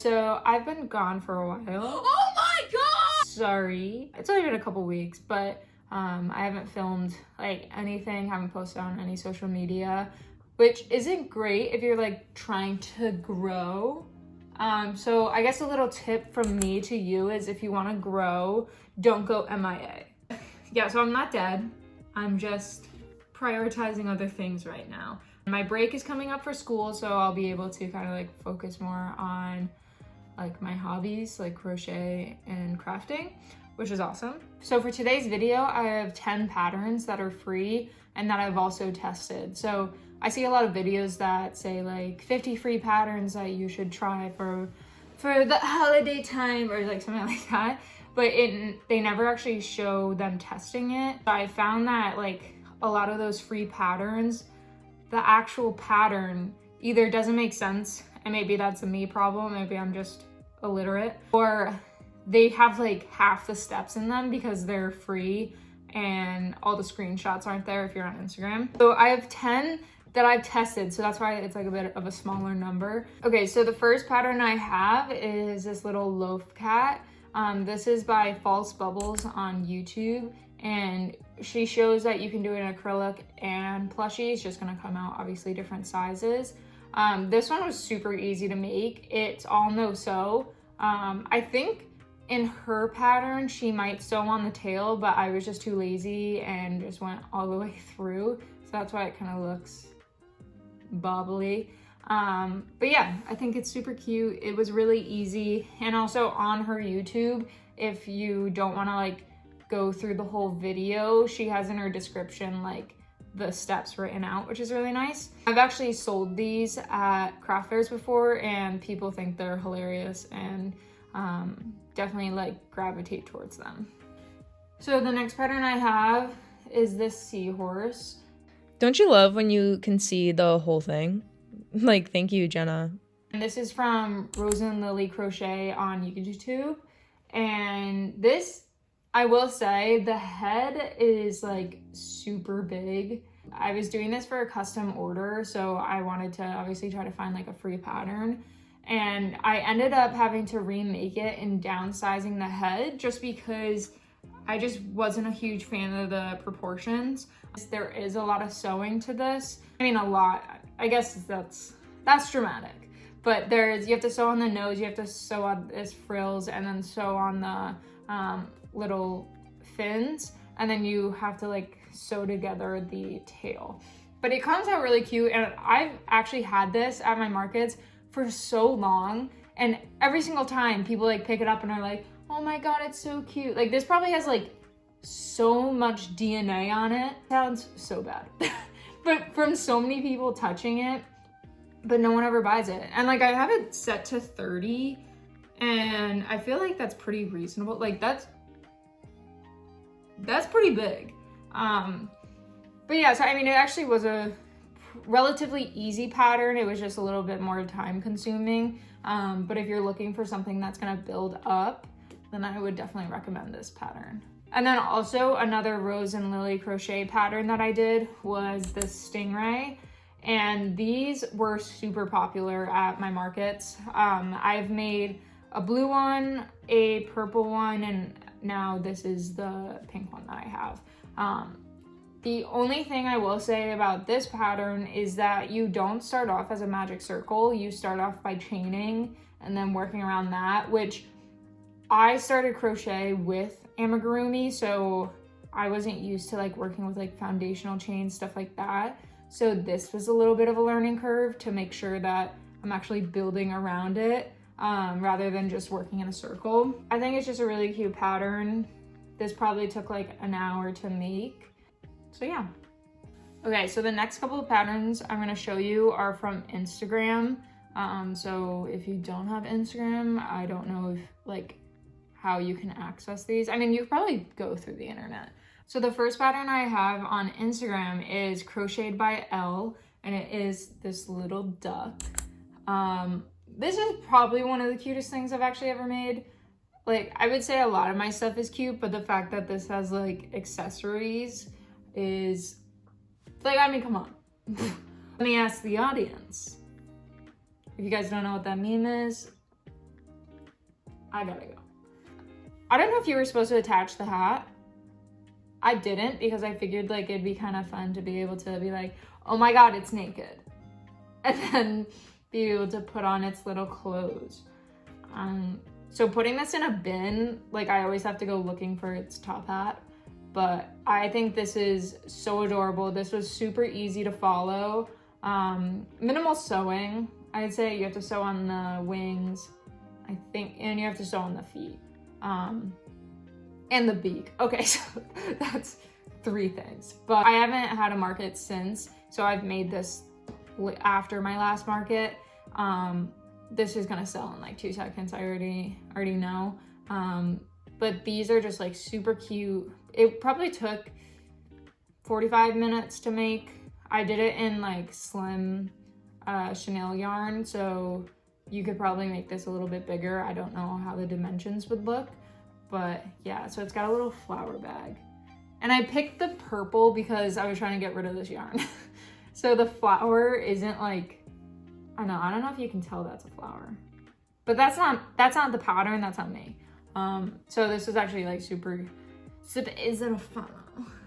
So I've been gone for a while. Oh my god! Sorry. It's only been a couple weeks, but I haven't filmed like anything, haven't posted on any social media, which isn't great if you're like trying to grow. So I guess a little tip from me to you is if you want to grow, don't go MIA. Yeah, so I'm not dead. I'm just prioritizing other things right now. My break is coming up for school, so I'll be able to kind of like focus more on like my hobbies, like crochet and crafting, which is awesome. So for today's video, I have 10 patterns that are free and that I've also tested. So I see a lot of videos that say like 50 free patterns that you should try for the holiday time or like something like that, but they never actually show them testing it. I found that like a lot of those free patterns, the actual pattern either doesn't make sense, and maybe that's a me problem, maybe I'm just illiterate, or they have like half the steps in them because they're free and all the screenshots aren't there if you're on Instagram. So I have 10 that I've tested, so that's why it's like a bit of a smaller number. Okay, so the first pattern I have is this little Loaf Cat. This is by False Bubbles on YouTube, and she shows that you can do it in acrylic and plushie. It's just gonna come out obviously different sizes. This one was super easy to make. It's all no sew. I think in her pattern, she might sew on the tail, but I was just too lazy and just went all the way through. So that's why it kind of looks bobbly. But yeah, I think it's super cute. It was really easy. And also on her YouTube, if you don't want to like go through the whole video, she has in her description like the steps written out, which is really nice. I've actually sold these at craft fairs before and people think they're hilarious and definitely like gravitate towards them. So the next pattern I have is this Seahorse. Don't you love when you can see the whole thing? Like, thank you, Jenna. And this is from Rose and Lily Crochet on YouTube. And this, I will say, the head is like super big. I was doing this for a custom order, so I wanted to obviously try to find like a free pattern. And I ended up having to remake it and downsizing the head just because I just wasn't a huge fan of the proportions. There is a lot of sewing to this. I mean, a lot. I guess that's dramatic. But you have to sew on the nose, you have to sew on this frills, and then sew on the little fins, and then you have to like sew together the tail. But it comes out really cute, and I've actually had this at my markets for so long, and every single time people like pick it up and are like, oh my god, it's so cute. Like this probably has like so much DNA on it. Sounds so bad. But from so many people touching it, but no one ever buys it. And like I have it set to 30 and I feel like that's pretty reasonable. Like that's pretty big. But yeah, so I mean, it actually was a relatively easy pattern. It was just a little bit more time consuming. But if you're looking for something that's gonna build up, then I would definitely recommend this pattern. And then also another Rose and Lily crochet pattern that I did was this Stingray. And these were super popular at my markets. I've made a blue one, a purple one, and now this is the pink one that I have. The only thing I will say about this pattern is that you don't start off as a magic circle. You start off by chaining and then working around that, which I started crochet with amigurumi, so I wasn't used to like working with like foundational chains, stuff like that. So this was a little bit of a learning curve to make sure that I'm actually building around it rather than just working in a circle. I think it's just a really cute pattern. This probably took like an hour to make. So yeah. Okay, so the next couple of patterns I'm gonna show you are from Instagram. So if you don't have Instagram, I don't know if like how you can access these. I mean, you could probably go through the internet. So the first pattern I have on Instagram is Crocheted by Elle, and it is this little duck. This is probably one of the cutest things I've actually ever made. Like, I would say a lot of my stuff is cute, but the fact that this has like accessories is like, I mean, come on. Let me ask the audience. If you guys don't know what that meme is, I gotta go. I don't know if you were supposed to attach the hat. I didn't, because I figured like it'd be kind of fun to be able to be like, oh my god, it's naked. And then be able to put on its little clothes. So putting this in a bin, like I always have to go looking for its top hat. But I think this is so adorable. This was super easy to follow. Minimal sewing. I'd say you have to sew on the wings, I think, and you have to sew on the feet. And the beak. Okay, so that's 3 things. But I haven't had a market since, so I've made this after my last market. This is gonna sell in like 2 seconds, I already know. But these are just like super cute. It probably took 45 minutes to make. I did it in like slim chenille yarn, so you could probably make this a little bit bigger. I don't know how the dimensions would look, but yeah, so it's got a little flower bag. And I picked the purple because I was trying to get rid of this yarn. So the flower isn't like, I don't know if you can tell that's a flower, but that's not the pattern, that's on me. So this is actually like super is it a funnel?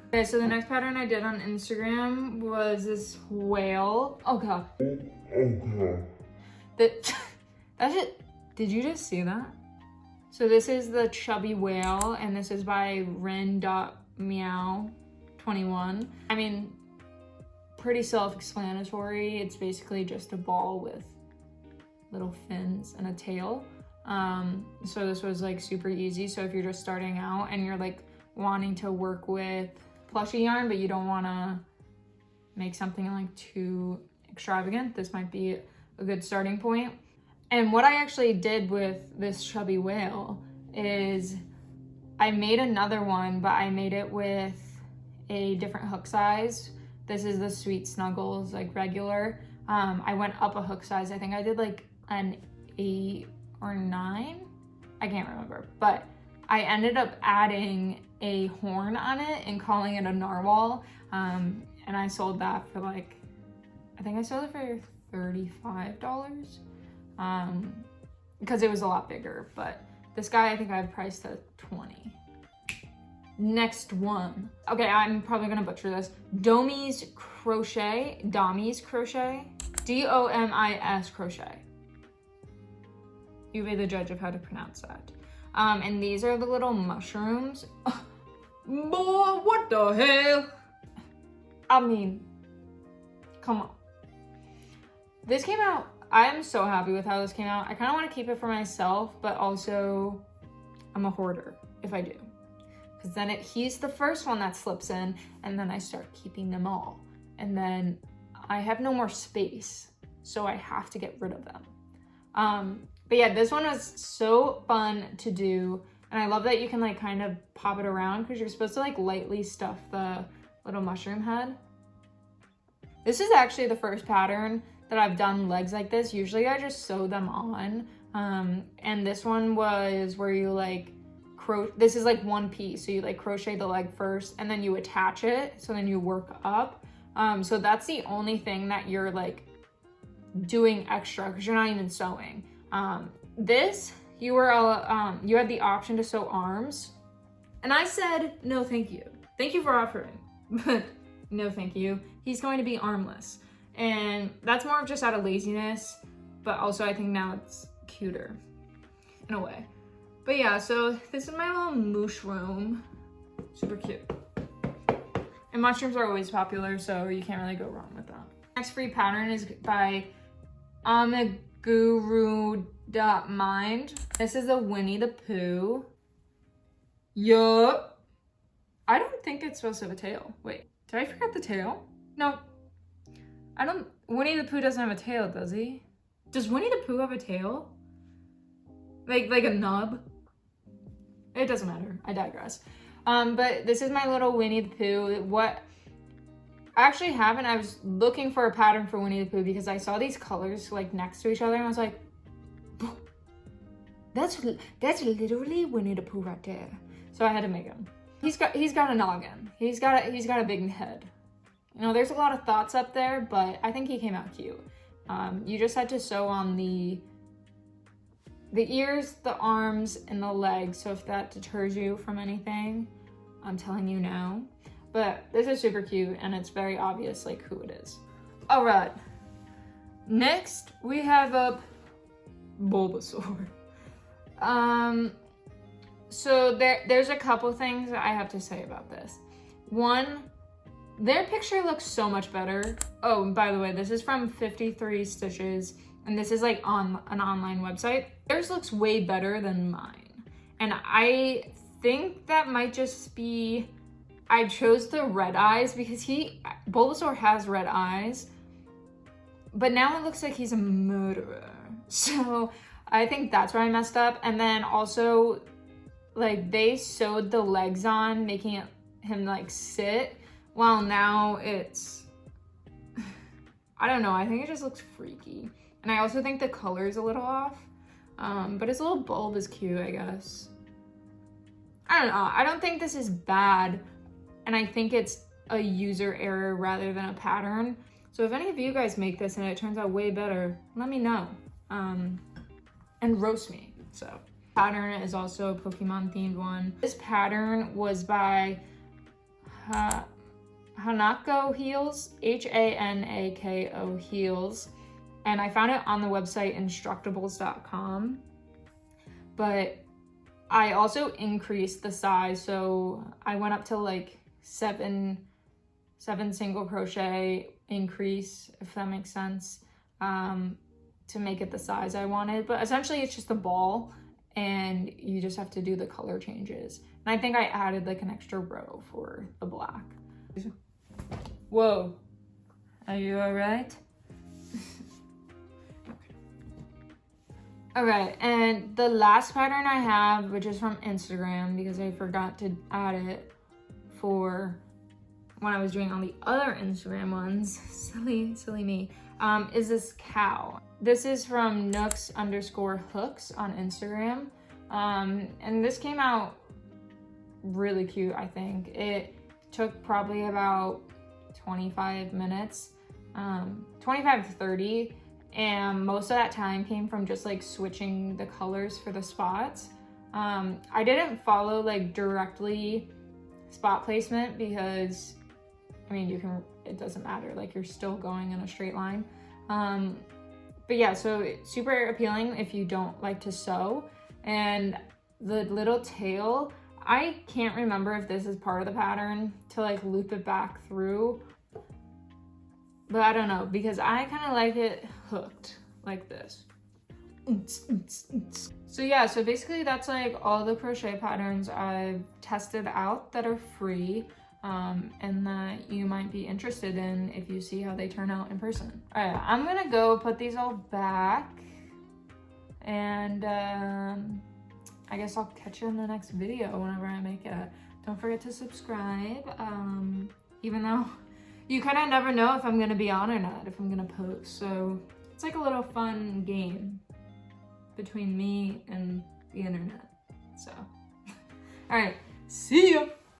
Okay, so the next pattern I did on Instagram was this whale. Oh god. That's it. Did you just see that? So this is the Chubby Whale, and this is by Ren.Meow21. I mean, pretty self-explanatory. It's basically just a ball with little fins and a tail. So this was like super easy. So if you're just starting out and you're like wanting to work with plushie yarn, but you don't want to make something like too extravagant, this might be a good starting point. And what I actually did with this Chubby Whale is I made another one, but I made it with a different hook size. This is the Sweet Snuggles, like regular. I went up a hook size. I think I did like an 8 or 9. I can't remember, but I ended up adding a horn on it and calling it a narwhal. And I sold that for like, I think I sold it for $35. Because it was a lot bigger, but this guy I think I have priced at $20. Next one. Okay, I'm probably gonna butcher this. Domis Crochet. Domis Crochet. D-O-M-I-S Crochet. You be the judge of how to pronounce that. And these are the little mushrooms. Boy, what the hell? I mean, come on. This came out, I am so happy with how this came out. I kind of want to keep it for myself, but also I'm a hoarder if I do. Because then he's the first one that slips in, and then I start keeping them all. And then I have no more space, so I have to get rid of them. But yeah, this one was so fun to do. And I love that you can like kind of pop it around because you're supposed to like lightly stuff the little mushroom head. This is actually the first pattern that I've done legs like this. Usually I just sew them on. And this one was where you like, this is like one piece. So you like crochet the leg first and then you attach it. So then you work up. So that's the only thing that you're like doing extra because you're not even sewing. This, you had the option to sew arms. And I said, no, thank you. Thank you for offering, but no, thank you. He's going to be armless. And that's more of just out of laziness, but also I think now it's cuter in a way. But yeah, so this is my little mushroom. Super cute. And mushrooms are always popular, so you can't really go wrong with that. Next free pattern is by Amiguru.mind. This is a Winnie the Pooh. Yup. I don't think it's supposed to have a tail. Wait, did I forget the tail? No. Winnie the Pooh doesn't have a tail, does he? Does Winnie the Pooh have a tail? Like a nub? It doesn't matter, I digress. But this is my little Winnie the Pooh. What I actually haven't, I was looking for a pattern for Winnie the Pooh because I saw these colors like next to each other and I was like, that's literally Winnie the Pooh right there. So I had to make him. He's got a noggin. He's got a big head. You know, there's a lot of thoughts up there, but I think he came out cute. You just had to sew on the the ears, the arms, and the legs. So if that deters you from anything, I'm telling you now. But this is super cute, and it's very obvious like who it is. All right. Next, we have up Bulbasaur. So there's a couple things that I have to say about this. One, their picture looks so much better. Oh, by the way, this is from 53 Stitches, and this is like on an online website. Theirs looks way better than mine. And I think that might just be, I chose the red eyes because Bulbasaur has red eyes, but now it looks like he's a murderer. So I think that's where I messed up. And then also, like, they sewed the legs on, making him like sit, while now it's, I don't know, I think it just looks freaky. And I also think the color's a little off, but his little bulb is cute, I guess. I don't know, I don't think this is bad, and I think it's a user error rather than a pattern. So if any of you guys make this and it turns out way better, let me know, and roast me. So pattern is also a Pokemon themed one. This pattern was by Hanako Heels, Hanako Heels, and I found it on the website instructables.com. But I also increased the size, so I went up to like seven single crochet increase, if that makes sense, to make it the size I wanted. But essentially it's just a ball, and you just have to do the color changes. And I think I added like an extra row for the black. Whoa, are you all right? All right, and the last pattern I have, which is from Instagram because I forgot to add it for when I was doing all the other Instagram ones, silly me, is this cow. This is from Nooks_hooks on Instagram. And this came out really cute, I think. It took probably about 25 minutes, 25 to 30. And most of that time came from just like switching the colors for the spots. I didn't follow like directly spot placement because, I mean, it doesn't matter, like you're still going in a straight line. But yeah, so it's super appealing if you don't like to sew. And the little tail, I can't remember if this is part of the pattern to like loop it back through, but I don't know, because I kind of like it hooked like this. So yeah, so basically that's like all the crochet patterns I've tested out that are free, and that you might be interested in if you see how they turn out in person. All right, I'm gonna go put these all back, and I guess I'll catch you in the next video whenever I make it. Don't forget to subscribe, even though you kind of never know if I'm gonna be on or not, if I'm gonna post. So it's like a little fun game between me and the internet. So, all right, see ya.